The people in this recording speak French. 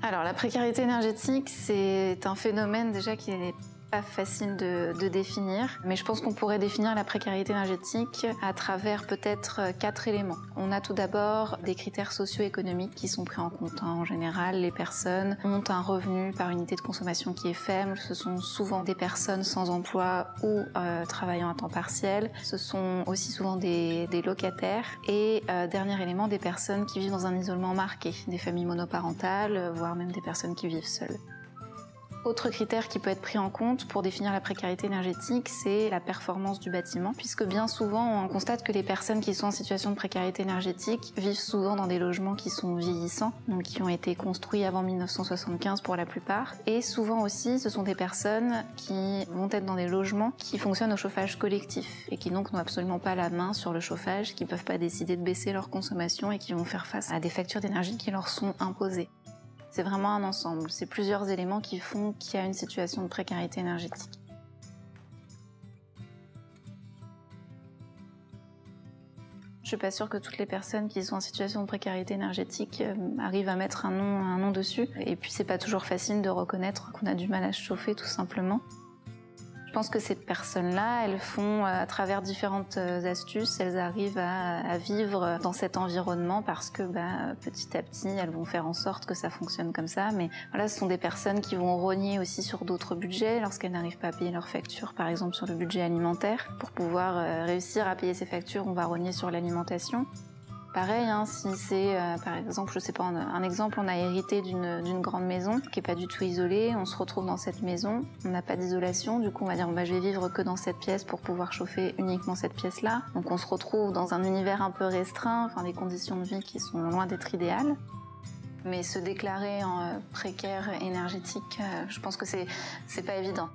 Alors la précarité énergétique, c'est un phénomène déjà qui n'est pas facile de définir, mais je pense qu'on pourrait définir la précarité énergétique à travers peut-être 4 éléments. On a tout d'abord des critères socio-économiques qui sont pris en compte. En général, les personnes ont un revenu par unité de consommation qui est faible. Ce sont souvent des personnes sans emploi ou travaillant à temps partiel. Ce sont aussi souvent des locataires. Et dernier élément, des personnes qui vivent dans un isolement marqué, des familles monoparentales, voire même des personnes qui vivent seules. Autre critère qui peut être pris en compte pour définir la précarité énergétique, c'est la performance du bâtiment, puisque bien souvent on constate que les personnes qui sont en situation de précarité énergétique vivent souvent dans des logements qui sont vieillissants, donc qui ont été construits avant 1975 pour la plupart, et souvent aussi ce sont des personnes qui vont être dans des logements qui fonctionnent au chauffage collectif et qui donc n'ont absolument pas la main sur le chauffage, qui ne peuvent pas décider de baisser leur consommation et qui vont faire face à des factures d'énergie qui leur sont imposées. C'est vraiment un ensemble, c'est plusieurs éléments qui font qu'il y a une situation de précarité énergétique. Je suis pas sûre que toutes les personnes qui sont en situation de précarité énergétique arrivent à mettre un nom dessus. Et puis c'est pas toujours facile de reconnaître qu'on a du mal à se chauffer tout simplement. Je pense que ces personnes-là, elles font, à travers différentes astuces, elles arrivent à vivre dans cet environnement parce que petit à petit, elles vont faire en sorte que ça fonctionne comme ça. Mais voilà, ce sont des personnes qui vont rogner aussi sur d'autres budgets lorsqu'elles n'arrivent pas à payer leurs factures, par exemple sur le budget alimentaire. Pour pouvoir réussir à payer ces factures, on va rogner sur l'alimentation. Pareil, si c'est, par exemple, je sais pas, un exemple, on a hérité d'une grande maison qui est pas du tout isolée, on se retrouve dans cette maison, on n'a pas d'isolation, du coup on va dire je vais vivre que dans cette pièce pour pouvoir chauffer uniquement cette pièce-là. Donc on se retrouve dans un univers un peu restreint, des conditions de vie qui sont loin d'être idéales. Mais se déclarer en précaire énergétique, je pense que c'est pas évident.